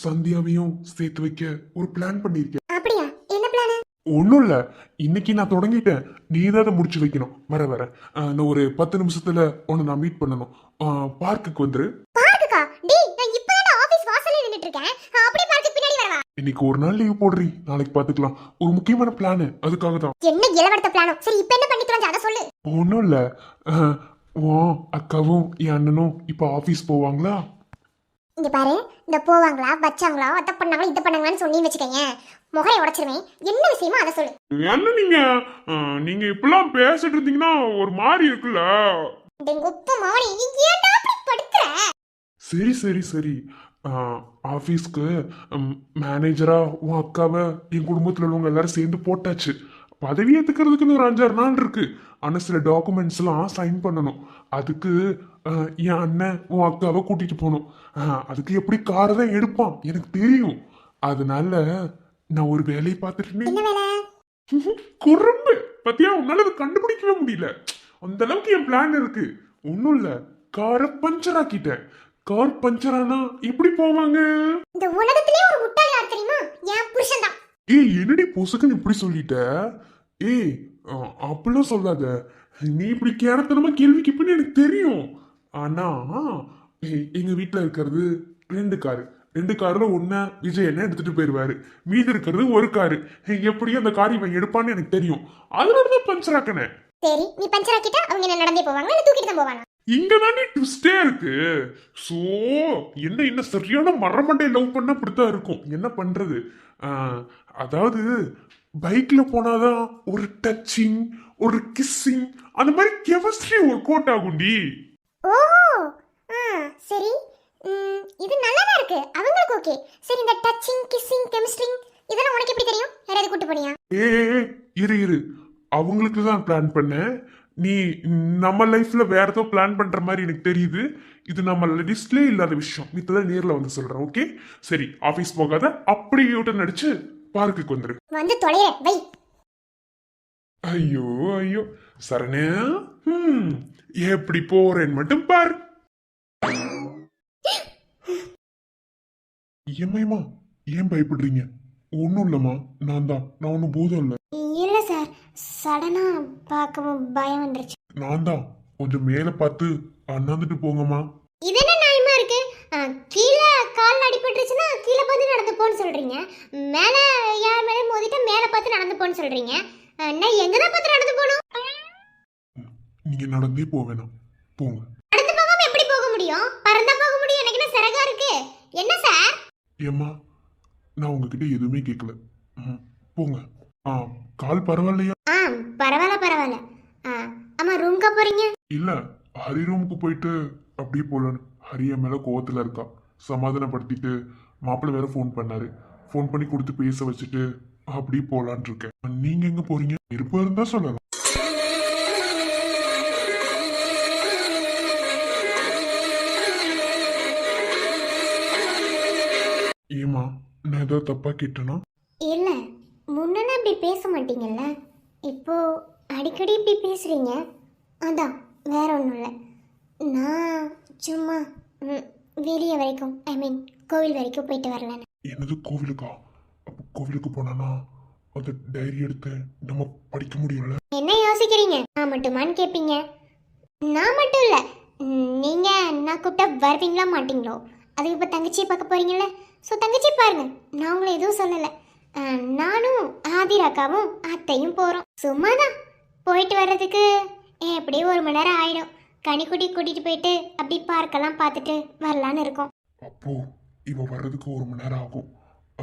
சந்தியாவையும் சேர்த்து வைக்க ஒரு பிளான் பண்ணிருக்கேன். அப்படியா? என்ன பிளான்? ஒன்றும் இல்லை, இன்னைக்கு நான் தொடங்கிட்டேன். நீ தான் அதை முடிச்சு வைக்கணும். வர இன்னும் ஒரு 10 நிமிஷத்துல உன்னை நான் மீட் பண்ணணும். பார்க்குக்கு வந்துரு. பார்க்குக்கா? டேய், நான் இப்பதான் ஆபீஸ் வாசல்ல நின்னுட்டு இருக்கேன். அப்படியே பார்க்குக்கு பின்னாடி வரவா? இன்னைக்கு ஒரு நாள் லீவ் போடுறி, நாளைக்கு பார்த்துக்கலாம். ஒரு முக்கியமான பிளான், அதுக்காக தான். என்ன இளவடத்த பிளானோ? சரி, இப்போ என்ன பண்ணி தொலைஞ்ச, அத சொல்லு. ஒன்றும் இல்லை, அக்காவும் என் அண்ணனும் இப்போ ஆஃபீஸ் போவாங்களா? இங்க பாரு, இந்த போவாங்களா வச்சாங்களா அத பண்ணாங்களா இத பண்ணாங்களான்னு சொல்லி வச்சுக்கங்க, முகரை உடைச்சிருவேன். என்ன விஷயமா அதை சொல்லு. என்ன நீங்க இப்பெல்லாம் பேசிட்டு இருந்தீங்கன்னா ஒரு மாதிரி இருக்குல்ல. உப்பு மாவனி, நீ ஏன்டா அப்படி படுத்துற? சரி சரி சரி, ஆஃபீஸ்க்கு மேனேஜரா உன் அக்காவை என் குடும்பத்தில் உள்ளவங்க எல்லாரும் சேர்ந்து போட்டாச்சு. பதவி ஏற்றுக்கிறதுக்கு ஒரு 5-6 நாள் இருக்கு. ஆனால் சில டாக்குமெண்ட்ஸ்லாம் சைன் பண்ணணும். அதுக்கு என் அண்ணன் உன் அக்காவை கூட்டிட்டு போகணும். அதுக்கு எப்படி காரை தான் எடுப்பான் எனக்கு தெரியும். அதனால நான் ஒரு வேலையை பார்த்துட்டு குறும்பு பத்தியா உன்னால அதை கண்டுபிடிக்கவே முடியல. அந்த அளவுக்கு என் பிளான் இருக்கு. ஒண்ணும் இல்ல, காரை பஞ்சர் ஆக்கிட்டேன். கார் பஞ்சர் ஆனா எப்படி போவாங்க? இந்த உலகத்திலே ஒரு முட்டாள் யார் தெரியுமா? என் புருஷன் தான். ஏய் என்னடி பொசுக்குன்னு இப்படி சொல்லிட்ட? ஏய் அப்படிலாம் சொல்லாத. நீ இப்படி கேரத்தனமா கேள்வி கேட்பேன்னு எனக்கு தெரியும். ஆனா எங்க வீட்டுல இருக்கிறது 2 காரு. 2 கார்ல ஒன்ன விஜய் என்ன எடுத்துட்டு போயிருவாரு. மீதி இருக்கிறது ஒரு காரு. எப்படியும் அந்த கார் இவன் எடுப்பான்னு எனக்கு தெரியும். அதனாலதான் பஞ்சர் ஆக்கினேன். சரி, நீ பஞ்சர் ஆக்கிட்டா அவங்க என்ன நடந்தே போவாங்க இல்ல தூக்கிட்டு தான் போவாங்க? இங்கதானே ட்விஸ்டே இருக்கு. சோ என்ன சரியான மரமண்டை லவ் பண்ண அப்படித்தான் இருக்கும். என்ன பண்றது? அதாவது பைக்ல போனாதான் ஒரு டச்சிங், ஒரு கிஸ்ஸிங், அந்த மாதிரி கெமிஸ்ட்ரி ஒர்க் அவுட் ஆகும்டி. ஓ சரி, இது நல்லாதான் இருக்கு, அவங்களுக்கு ஓகே. சரி, இந்த டச்சிங், கிஸ்ஸிங், கெமிஸ்ட்ரி இதெல்லாம் உனக்கு எப்படி தெரியும்? யாராவது கூட்டு போனியா? இரு அவங்களுக்கு தான் பிளான் பண்ணேன். நீ நம்ம லைஃப்ல வேற ஏதோ பிளான் பண்ற மாதிரி எனக்கு தெரியுது. இது நம்ம லிஸ்ட்லயே இல்லாத விஷயம். மித்ததான் நேர்ல வந்து சொல்றேன். ஓகே சரி, ஆபீஸ் போகாத, அப்படியே யூட்டன் அடிச்சு பார்க்குக்கு வந்துரு. வந்து தொலைற வை. ஐயோ சரணே, எப்படி போறேன்னு மட்டும் பாரு. ஏம்மா ஏன் பயப்படுறீங்க? ஒன்னும் இல்லம்மா, நான் ஒன்னும் பூதம் இல்ல. இல்ல சார், சடனா பார்க்கவும் பயம் வந்துருச்சு. நான் தான் கொஞ்சம் மேல பார்த்து அண்ணாந்துட்டு போங்கம்மா. இது என்ன நியாயமா இருக்கு? கீழே கால் அடிபட்டுருச்சுன்னா கீழே பார்த்து நடந்து போன்னு சொல்றீங்க, மேல யார் மேல மோதிட்டா மேல பார்த்து நடந்து போன்னு சொல்றீங்க. நான் எங்கதான் பார்த்து நடந்து போகணும்? நீங்க நடந்தே போவேணாம், போங்க. நடந்து போகாம எப்படி போக முடியும்? பறந்தா போக முடியும். எனக்கு என்ன சிறகா இருக்கு? என்ன சார்? ஏம்மா நான் உங்ககிட்ட எதுவுமே கேட்கல, போங்க. கால் பரவாயில்லையா? பரவாயில்ல. அம்மா ரூம்க்கு போறீங்க? இல்ல, ஹரி ரூமுக்கு போயிட்டு அப்படியே போலன்னு. ஹரி என் மேல கோவத்துல இருக்கா. சமாதானப்படுத்திட்டு மாப்பிள்ளை வேற ஃபோன் பண்ணாரு. ஃபோன் பண்ணி கொடுத்து பேச வச்சுட்டு அப்படியே போலான் இருக்கேன். நீங்க எங்க போறீங்க? இருப்பா இருந்தா சொல்லலாம். ஏமா நான் ஏதோ தப்பா கேட்டேனா? இல்ல, முன்ன இப்படி பேச மாட்டீங்கல்ல, இப்போ அடிக்கடி இப்படி பேசுறீங்க. அதான், வேற ஒன்றும் இல்லை. நான் சும்மா வெளியே வரைக்கும், ஐ மீன் கோவில் வரைக்கும் போயிட்டு வரலன்னு. என்னது கோவிலுக்கா? அப்போ கோவிலுக்கு போனானா அந்த டைரி எடுத்து நம்ம படிக்க முடியும்ல? என்ன யோசிக்கிறீங்க? நான் மட்டுமான்னு கேட்பீங்க. நான் மட்டும் இல்லை, நீங்க நான் கூப்பிட்டா வருவீங்களா மாட்டீங்களோ? அதுக்கு இப்போ தங்கச்சியை பார்க்க போறீங்கல்ல, ஸோ தங்கச்சி பாருங்க, நான் உங்களை எதுவும் சொல்லலை. நானும் ஆதிராக்காவும் அத்தையும் போகிறோம். சும்மா தான் போயிட்டு வர்றதுக்கு எப்படியும் 1 மணி நேரம் ஆயிடும். கனிக்குட்டி கூட்டிட்டு போயிட்டு அப்படி பார்க்கலாம் பார்த்துட்டு வரலான்னு இருக்கோம். அப்போ இவ வர்றதுக்கு 1 மணி நேரம் ஆகும்.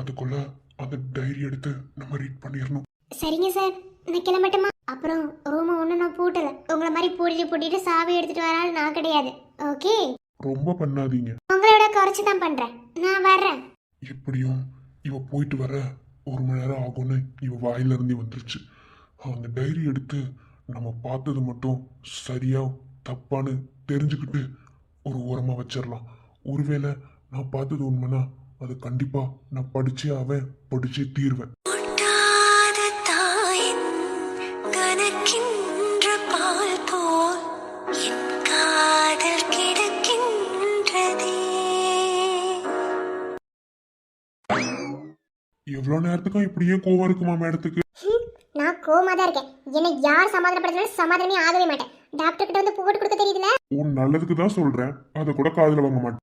அதுக்குள்ள அந்த டைரி எடுத்து நம்ம ரீட் பண்ணிடணும். சரிங்க சார், நான் கிளம்பட்டுமா? அப்புறம் ரூமை ஒன்றும் நான் பூட்டலை. உங்களை மாதிரி பூட்டிட்டு சாவி எடுத்துட்டு வராலும் நான் கிடையாது. ஓகே, ரொம்ப பண்ணாதீங்க. உங்களோட குறைச்சி தான் பண்றேன். நான் வர்றேன். எப்படியும் இவ போயிட்டு வர 1 மணி நேரம் ஆகும்னு இவ வாயில இருந்து வந்துருச்சு. அந்த டைரி எடுத்து நம்ம பார்த்தது மட்டும் சரியா தப்பான்னு தெரிஞ்சுக்கிட்டு ஒரு ஓரமா வச்சிடலாம். ஒருவேளை நான் பார்த்தது உண்மைனா அது கண்டிப்பா நான் படிச்சே தீர்வேன். எவ்வளவு நேரத்துக்கும் இப்படியே கோவம் இருக்குமா மேடத்துக்கு? நான் கோவமா தான் இருக்கேன். என்ன யார் சமாதானப்படுத்தினாலும் சமாதானமே ஆகவே மாட்டேன். டாக்டர் கிட்ட வந்து போட்டு கொடுக்க தெரியுதுல. உன் நல்லதுக்கு தான் சொல்றேன், அத கூட காதுல வாங்க மாட்டேன்.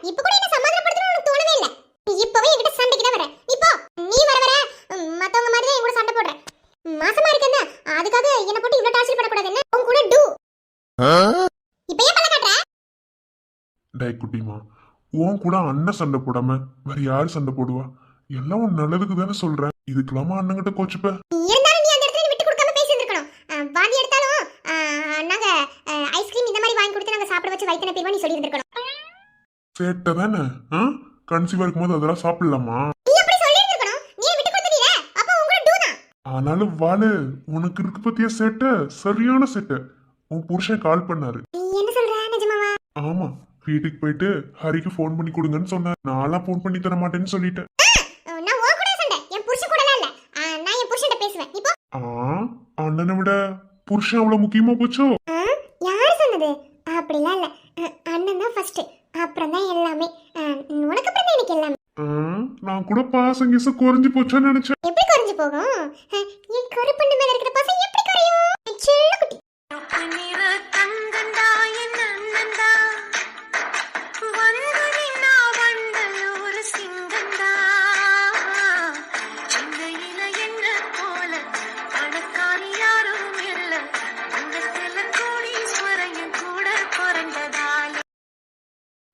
இப்ப கூட என்ன சமாதானப்படுத்தணும்னு உனக்கு தோணவே இல்ல. நீ இப்பவே என்கிட்ட சண்டைக்கு தான் வர. இப்போ நீ வர மத்தவங்க மாதிரி தான் என் கூட சண்டை போடுற. மாசமா இருக்கேன்னா அதுக்காக என்ன போட்டு இவ்ளோ டார்ச்சர் பண்ணக்கூடாது. என்ன உன் கூட டூ இப்போ ஏன் பல்ல காட்ற? டேய் குட்டிமா, உன் கூட அண்ணன் சண்டை போடாம வேற யாரு சண்டை போடுவா? எல்லாம் உன் நல்லதுக்கு தானே சொல்றேன். இதுக்கெல்லாமா அண்ணங்கிட்ட கோச்சுப்ப? இருந்தாலும் நீ அந்த இடத்துல விட்டு கொடுக்காம பேசி இருந்திருக்கணும். வாந்தி எடுத்தாலும் நாங்க ஐஸ்கிரீம் இந்த மாதிரி வாங்கி கொடுத்து நாங்க சாப்பிட வச்சு வைத்தன பேர்வா நீ சொல்லி இருந்திருக்கணும். சேட்ட தானே? கன்சீவா இருக்கும்போது அதெல்லாம் சாப்பிடலாமா? நீ அப்படி சொல்லி இருந்திருக்கணும். நீ விட்டு கொடுத்தீல, அப்ப உங்க கூட டூ தான். ஆனாலும் வாளு, உனக்கு இருக்கு பத்தியா சேட்ட, சரியான சேட்ட. உன் புருஷன் கால் பண்ணாரு. நீ என்ன சொல்ற? நிஜமாவா? ஆமா, வீட்டுக்கு போயிட்டு ஹரிக்கு ஃபோன் பண்ணி கொடுங்கன்னு சொன்னேன். நான்லாம் ஃபோன் பண்ணி தர மாட்டேன்னு சொல்லிட்டேன். நான் உன் கூட சண்டை, என் புருஷன் கூடலாம் இல்ல. நான் என் புருஷன்ட்ட பேசுவேன். இப்போ ஆ அண்ணனை விட புருஷன் அவ்வளவு முக்கியமா போச்சோ? யார் சொன்னது? அப்படிலாம் இல்ல. அண்ணன் தான் ஃபர்ஸ்ட், அப்புறம் தான் எல்லாமே. உனக்கு அப்புறம் தான் எனக்கு எல்லாமே. நான் கூட பாசம் கிச குறைஞ்சு போச்சோன்னு நினைச்சேன். எப்படி குறைஞ்சு போகும்? என் கருப்பண்ண மேல இருக்கிற பாசம் எப்படி குறையும்? என் செல்ல குட்டி.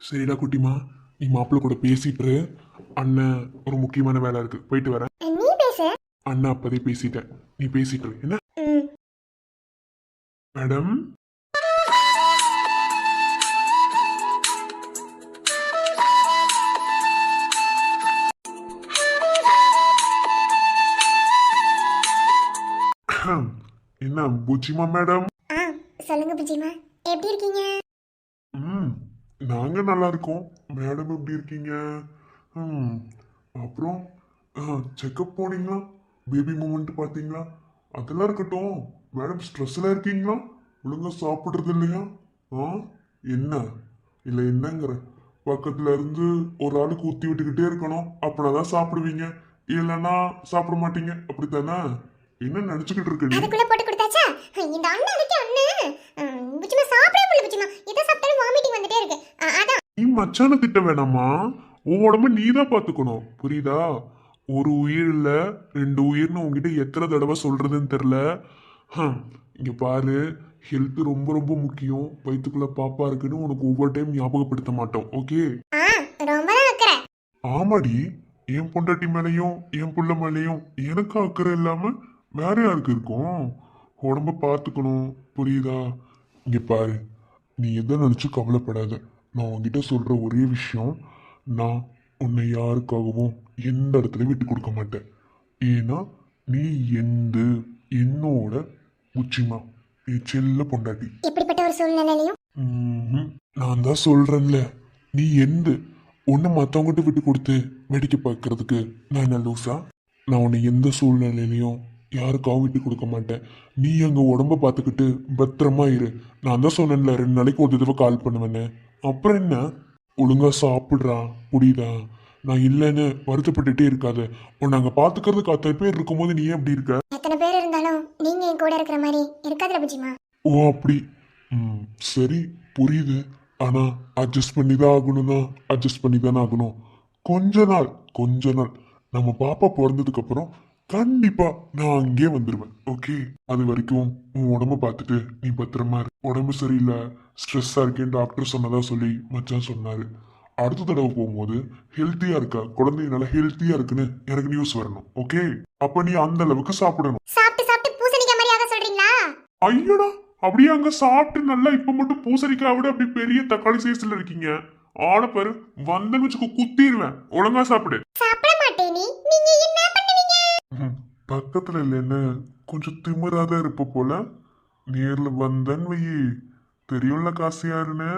சரிடா குட்டிமா, நீ மாப்பிள்ள கூட பேசிட்டு இரு. அண்ணன் ஒரு முக்கியமான வேலை இருக்கு, போயிட்டு வரேன். நீ பேசு. அண்ணா அப்பதே பேசிட்டேன், நீ பேசிட்டு இரு. என்ன ம். மேடம்? என்ன பூச்சிமா மேடம்? சொல்லுங்க புஜிமா, எப்படி இருக்கீங்க? நாங்க நல்லா இருக்கோம். மேடம் எப்படி இருக்கீங்க? அப்புறம் செக்கப் போனீங்களா? பேபி மூமெண்ட் பார்த்தீங்களா? அதெல்லாம் இருக்கட்டும், மேடம் ஸ்ட்ரெஸ்ல இருக்கீங்களா? ஒழுங்கா சாப்பிட்றது இல்லையா? என்ன இல்லை என்னங்கிற பக்கத்துல இருந்து ஒரு ஆளுக்கு ஊற்றி விட்டுக்கிட்டே இருக்கணும், அப்படின்னாதான் சாப்பிடுவீங்க, இல்லைன்னா சாப்பிட மாட்டீங்க, அப்படித்தானே? என்ன நினைச்சுக்கிட்டு இருக்க நீ? அதுக்குள்ள போட்டு கொடுத்தாச்சா? இந்த அண்ணன் அதுக்கு அண்ணன் புஜிமா சாப்பிடவே முடியல புஜிமா. எதை சாப்பிட்டாலும் வாமிட்டிங் வந்துட்டே இருக்கு. அதான். நீ மச்சான திட்ட வேணாமா? உன் உடம்ப நீ தான் பாத்துக்கணும், புரியுதா? ஒரு உயிர் இல்ல 2 உயிர்னு உங்ககிட்ட எத்தனை தடவை சொல்றதுன்னு தெரியல. இங்க பாரு, ஹெல்த் ரொம்ப ரொம்ப முக்கியம். வயிற்றுக்குள்ள பாப்பா இருக்குன்னு உனக்கு ஒவ்வொரு டைம் ஞாபகப்படுத்த மாட்டோம், ஓகே? ரொம்ப தான் அக்கறை. ஆமாடி, என் பொண்டாட்டி மேலையும் என் புள்ள மேலையும் எனக்கு அக்கறை இல்லாம வேற யாருக்கு இருக்கும்? உடம்ப பார்த்துக்கணும், புரியுதா? இங்க பாரு, நீ எதை நினைச்சு கவலைப்படாத. நான் உன்கிட்ட சொல்ற ஒரே விஷயம், நான் உன்னை யாருக்காகவும் எந்த இடத்துலயும் விட்டு கொடுக்க மாட்டேன். ஏன்னா நீ என்னோட உச்சிமா, என் செல்ல பொண்டாட்டி. எப்படிப்பட்ட ஒரு சூழ்நிலையிலையும் நான் தான் சொல்றேன்ல, நீ உன்னை மற்றவங்ககிட்ட விட்டு கொடுத்து வேடிக்கை பார்க்கறதுக்கு நான் என்ன லூசா? நான் உன்னை எந்த சூழ்நிலையிலையும் யாருக்காகவும் விட்டு கொடுக்க மாட்டேன். நீ அங்கே உடம்ப பார்த்துக்கிட்டு பத்திரமா இரு. நான் தான் சொன்னேன்ல 2 நாளைக்கு ஒரு தடவை கால் பண்ணுவேன்னு. அப்புறம் என்ன, ஒழுங்கா சாப்பிட்றா, புரியுதா? நான் இல்லைன்னு வருத்தப்பட்டுட்டே இருக்காத. உன்னை அங்கே பார்த்துக்கிறதுக்கு அத்தனை பேர் இருக்கும்போது நீ ஏன் அப்படி இருக்க? எத்தனை பேர் இருந்தாலும் நீங்க என் கூட இருக்கிற மாதிரி இருக்காதுல புஜிமா. ஓ அப்படி. சரி புரியுது. ஆனா அட்ஜஸ்ட் பண்ணி தான் ஆகணும்னா அட்ஜஸ்ட் பண்ணி தானே ஆகணும். கொஞ்ச நாள் நம்ம பாப்பா பிறந்ததுக்கு அப்புறம் கண்டிப்பா நான் அங்கே வந்துடுவேன், ஓகே? அது வரைக்கும் உன் உடம்ப பார்த்துட்டு நீ பத்திரமா இரு. உடம்பு சரியில்லை, ஸ்ட்ரெஸ்ஸா இருக்கேன்னு டாக்டர் சொன்னதா சொல்லி மச்சான் சொன்னாரு. அடுத்த தடவை போகும்போது ஹெல்த்தியா இருக்கா, குழந்தை நல்லா ஹெல்த்தியா இருக்குன்னு எனக்கு நியூஸ் வரணும், ஓகே? அப்ப நீ அந்த அளவுக்கு சாப்பிடணும். சாப்பிட்டு பூசணிக்காய் மாதிரி ஆக சொல்றீங்களா? ஐயடா, அப்படியே அங்க சாப்பிட்டு நல்லா இப்ப மட்டும் பூசணிக்காய் விட அப்படி பெரிய தக்காளி சைஸ்ல இருக்கீங்க. ஆன பாரு, வந்தன்னு வச்சுக்கோ குத்திடுவேன். ஒழுங்கா சாப்பிடு. சாப்பிட மாட்டேன். நீங்க என்ன பண்ணுவீங்க? பக்கத்துல இல்லைன்னு கொஞ்சம் திமிராதான் இருப்ப போல. நேர்ல வந்தன்னு வையி, தெரியும்ல காசு யாருன்னு.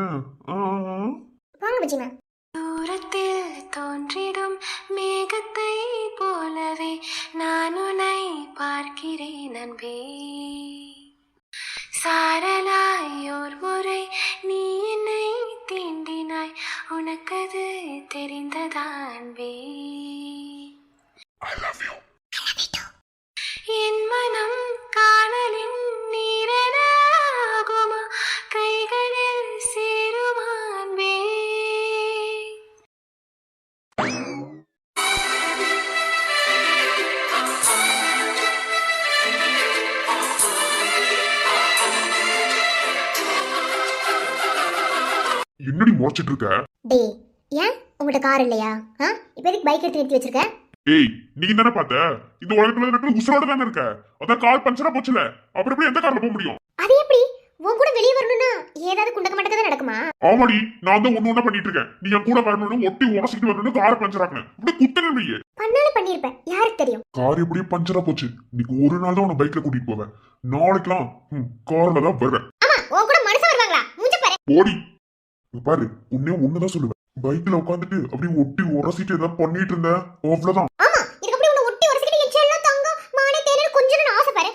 வாங்க புஜிமா. தூரத்தில் தோன்றிடும் மேகத்தை போலவே நான் உன்னை பார்க்கிறேன் அன்பே. சாரலாய் ஓர் முறை நீ என்னை தீண்டினாய், உனக்கது தெரிந்ததா அன்பே? I love you. என் மனம் காணலின் நீரென ஆகுமா, கைகளில் சேருமா அன்பே? என்னடி முறைச்சிட்டு இருக்க? டேய், ஏன் உங்கள்ட்ட கார் இல்லையா? இப்போ எதுக்கு பைக் எடுத்து நிறுத்தி வச்சிருக்க? ஏய், நீ தானே பார்த்த, இந்த உலகத்துல இருக்கிற உசுரோட தானே இருக்க. அதான் கார் பஞ்சரா போச்சுல, அப்புறம் எப்படி எந்த கார்ல போக முடியும்? அது எப்படி உன் கூட வெளியே வரணும்னா ஏதாவது குண்டக்க மட்டக்க தான் நடக்குமா? ஆமாடி, நான் தான் ஒண்ணு பண்ணிட்டு இருக்கேன். நீ என் கூட வரணும்னு ஒட்டி உடச்சிட்டு வரணும்னு காரை பஞ்சர் ஆக்கணும். இப்படி குத்தணும் நீயே. பண்ணாலும் பண்ணிருப்பேன், யாருக்கு தெரியும்? கார் எப்படியே பஞ்சரா போச்சு. இன்னைக்கு ஒரு நாள் தான் உன்னை பைக்ல கூட்டிட்டு போவேன். நாளைக்கெல்லாம் கார்ல தான் வருவேன். ஆமா, உன் கூட மனுஷன் வருவாங்களா? மூஞ்ச பாரு. ஓடி பாரு, ஒண்ணுதான் சொல்லுவேன். பைக்ல உட்காந்துட்டு அப்படியே ஒட்டி உரசிட்டு ஏதாவது பண்ணிட்டு இருந்த, அவ்வளவுதான். ஆமா, இதுக்கு அப்படி உன்னை ஒட்டி வரசிட்டு என் செல்லம் தங்கம் மானே தேனே கொஞ்சம் ஆசை பாரு.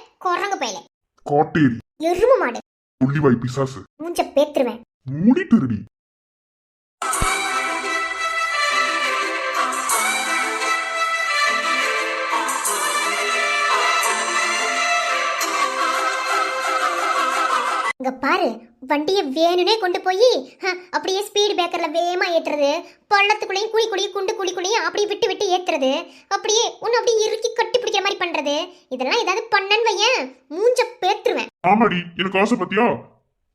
காட்டேரி எரும மாடு புள்ளிவாய் பிசாசு மூஞ்ச பேத்துருவேன். மூடிட்டுருடி. இங்க பாரு, வண்டியை வேணுனே கொண்டு போய் அப்படியே ஸ்பீடு பிரேக்கர்ல வேகமா ஏத்துறது, பள்ளத்துக்குள்ளேயும் குழி குழியும் குண்டு குழி குழியும் அப்படியே விட்டு விட்டு ஏத்துறது, அப்படியே ஒன்னு அப்படியே இறுக்கி கட்டி பிடிக்கிற மாதிரி பண்றது, இதெல்லாம் ஏதாவது பண்ணன்னு வையன் மூஞ்ச பேத்துருவேன். ஆமாடி, எனக்கு ஆசை பத்தியா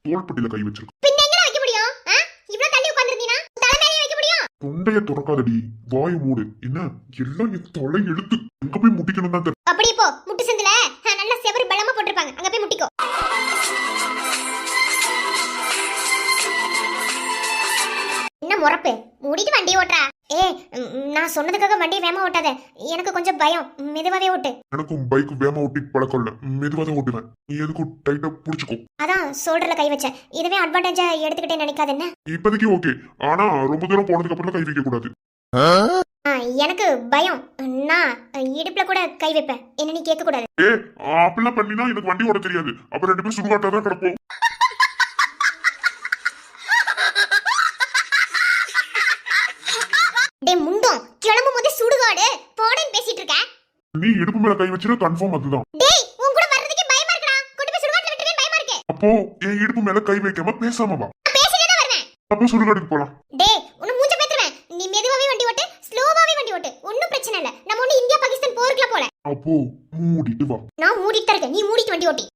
தோள்பட்டியில கை வச்சிருக்கோம். பின்ன எங்க வைக்க முடியும்? இவ்வளவு தள்ளி உட்கார்ந்திருந்தீனா தலைமையிலே வைக்க முடியும்? தொண்டைய துறக்காதடி, வாய மூடு. என்ன எல்லாம் என் தொலை எழுத்து, எங்க போய் முட்டிக்கணும் தான் தெரியும். அப்படியே போ, முட்டு சந்துல நல்லா செவரு பலமா போட்டிருப்பாங்க, அங்க போய் முட்டிக்கோ. என்ன முறப்பு, மூடிட்டு வண்டி ஓட்டுறா? நான் சொன்னதுக்காக வண்டியை வேகமா ஓட்டாத, எனக்கு கொஞ்சம் பயம், மெதுவாவே ஓட்டு. எனக்கும் பைக் வேகமா ஓட்டி பழக்கம் இல்ல, மெதுவா தான் ஓட்டுவேன். நீ எதுக்கும் டைட்டா புடிச்சுக்கோ. அதான் ஷோல்டர்ல கை வச்சேன், இதுவே அட்வான்டேஜா எடுத்துக்கிட்டே நினைக்காத. என்ன இப்போதைக்கு ஓகே, ஆனா ரொம்ப தூரம் போனதுக்கு அப்புறம் கை வைக்க கூடாது. எனக்கு பயம், நான் இடுப்புல கூட கை வைப்பேன், என்ன நீ கேட்க கூடாது. அப்படிலாம் பண்ணினா எனக்கு வண்டி ஓட தெரியாது, அப்புறம் 2 பேரும் சுடுகாட்டா தான் கிடப்போம். டேய் முண்டம், கிளம்பும் போதே சுடுகாடு போடன்னு பேசிட்டு இருக்க. நீ இடுப்பு மேல கை வச்சினா கன்ஃபார்ம் அதுதான். டேய் உன் கூட வர்றதுக்கே பயமா இருக்குடா, கொண்டு போய் சுடுகாட்ல விட்டுறேன், பயமா இருக்கு. அப்போ என் இடுப்பு மேல கை வைக்காம பேசாம வா, பேசிட்டே தான் வரேன். அப்போ சுடுகாட்டுக்கு போலாம். டேய் உன்னை மூஞ்ச பேத்துறேன், நீ மெதுவாவே வண்டி ஓட்டு, ஸ்லோவாவே வண்டி ஓட்டு, ஒண்ணும் பிரச்சனை இல்ல. நம்ம ஒண்ணு இந்தியா பாகிஸ்தான் போர்க்குல போல. அப்போ மூடிட்டு வா. நான் மூடிட்டு இருக்கேன், நீ மூடிட்டு வண்டி ஓட்டி.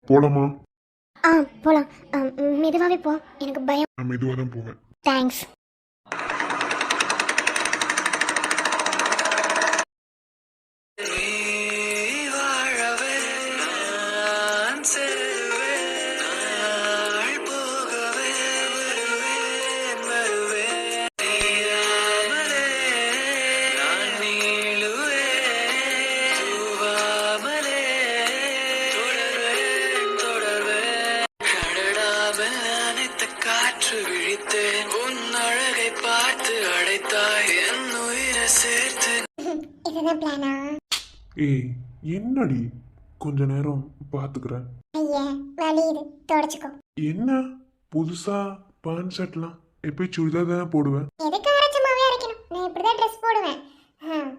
போலாமா? போலாம். மெதுவாவே போ, எனக்கு பயம். நான் மெதுவா தான் போவேன். தேங்க்ஸ். இதுதான் பிளானா? ஏய் என்னடி, கொஞ்ச நேரம் பாத்துக்கிறேன். ஐயா வலியுது, தொடச்சுக்கோ. என்ன புதுசா பேண்ட் ஷர்ட்லாம் எப்பயும் சுடிதார் தான் போடுவேன். எதுக்கு அரைச்சமாவே அரைக்கணும், நான் இப்படிதான் ட்ரெஸ் போடுவேன்.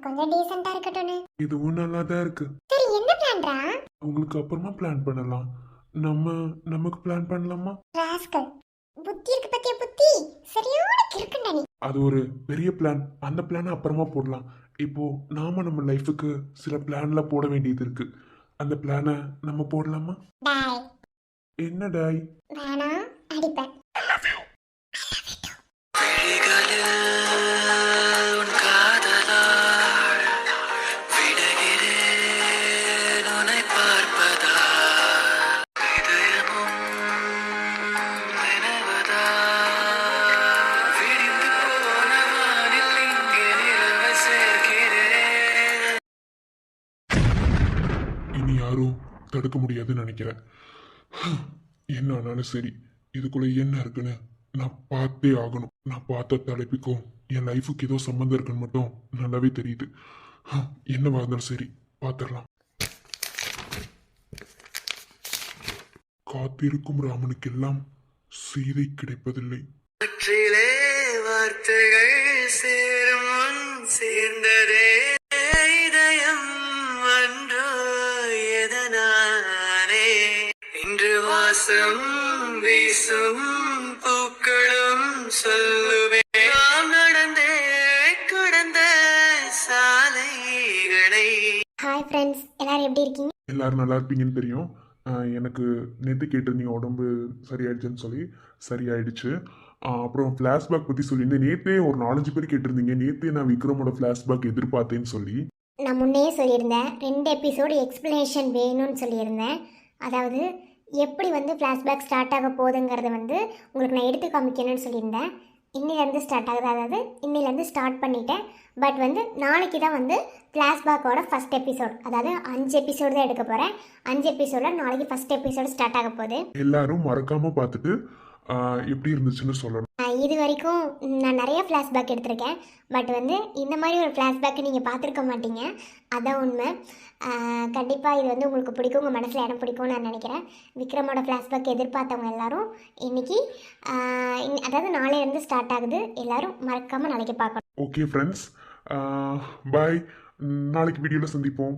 கொஞ்சம் டீசெண்டா இருக்கட்டும்னு. இதுவும் நல்லா தான் இருக்கு. சரி என்ன பிளான்டா? உங்களுக்கு அப்புறமா பிளான் பண்ணலாம், நமக்கு பிளான் பண்ணலாமா? ராஸ்கல், புத்தி இருக்கு பத்தியா புத்தி, சரியான கிறுக்கண்டா நீ. அது ஒரு பெரிய பிளான், அந்த பிளான் அப்புறமா போடலாம். இப்போ நாம நம்ம லைஃபுக்கு சில பிளான்ல போட வேண்டியது இருக்கு, அந்த பிளானை நம்ம போடலாமா? டாய் என்ன டாய்? வேணா அடிப்பேன். இனி யாரும் தடுக்க முடியாதுன்னு நினைக்கிறேன். என்ன ஆனாலும் சரி, இதுக்குள்ள என்ன இருக்குன்னு நான் பார்த்தே ஆகணும். நான் பார்த்த தலைப்புக்கும் என் லைஃபுக்கு ஏதோ சம்மந்தம் இருக்குன்னு மட்டும் நல்லாவே தெரியுது. என்னவா இருந்தாலும் சரி, பார்த்துடலாம். காத்திருக்கும் ராமனுக்கெல்லாம் சீதை கிடைப்பதில்லை. வார்த்தைகள் சேரும் சேர்ந்ததே வாசம் வீசும் பூக்களும் சொல்லுவேன் நாம் நடந்தே கடந்த சாலைகளை. ஹாய் ஃப்ரெண்ட்ஸ், எல்லாரும் எப்படி இருக்கீங்க? எல்லாரும் நல்லா இருப்பீங்கன்னு தெரியும். எனக்கு நேற்று கேட்டிருந்தீங்க உடம்பு சரியாயிடுச்சுன்னு சொல்லி, சரியாயிடுச்சு. அப்புறம் ஃப்ளாஷ்பேக் பற்றி சொல்லியிருந்தேன். நேற்றே ஒரு 4-5 பேர் கேட்டிருந்தீங்க. நேற்றே நான் விக்ரமோட ஃப்ளாஷ்பேக் எதிர்பார்த்தேன்னு சொல்லி. நான் முன்னையே சொல்லியிருந்தேன் 2 எபிசோடு எக்ஸ்ப்ளனேஷன் வேணும்னு சொல்லியிருந்தேன். அதாவது எப்படி வந்து ஃப்ளாஷ்பேக் ஸ்டார்ட் ஆக போகுதுங்கிறத வந்து உங்களுக்கு நான் எடுத்து காமிக்கணும்னு சொல்லியிருந்தேன். இன்னிலேருந்து ஸ்டார்ட் ஆகுது, அதாவது இன்னிலேருந்து ஸ்டார்ட் பண்ணிட்டேன். பட் வந்து நாளைக்கு தான் வந்து ஃப்ளாஷ்பேக்கோட ஃபஸ்ட் எபிசோட், அதாவது 5 எபிசோடு தான் எடுக்க போகிறேன். 5 எபிசோடில் நாளைக்கு ஃபஸ்ட் எபிசோடு ஸ்டார்ட் ஆக போகுது. எல்லாரும் மறக்காம பார்த்துட்டு எப்படி இருந்துச்சுன்னு சொல்லணும். இது வரைக்கும் நான் நிறைய ஃப்ளாஷ்பேக் எடுத்திருக்கேன். பட் வந்து இந்த மாதிரி ஒரு ஃப்ளாஷ்பேக் நீங்கள் பார்த்துருக்க மாட்டீங்க, அதான் உண்மை. கண்டிப்பாக இது வந்து உங்களுக்கு பிடிக்கும், உங்கள் மனசில் இடம் பிடிக்கும்னு நான் நினைக்கிறேன். விக்ரமோட ஃப்ளாஷ்பேக் எதிர்பார்த்தவங்க எல்லாரும் இன்றைக்கி, அதாவது நாளையிலேருந்து ஸ்டார்ட் ஆகுது. எல்லோரும் மறக்காமல் நாளைக்கு பார்க்கணும். ஓகே ஃப்ரெண்ட்ஸ், பாய். நாளைக்கு வீடியோவில் சந்திப்போம்.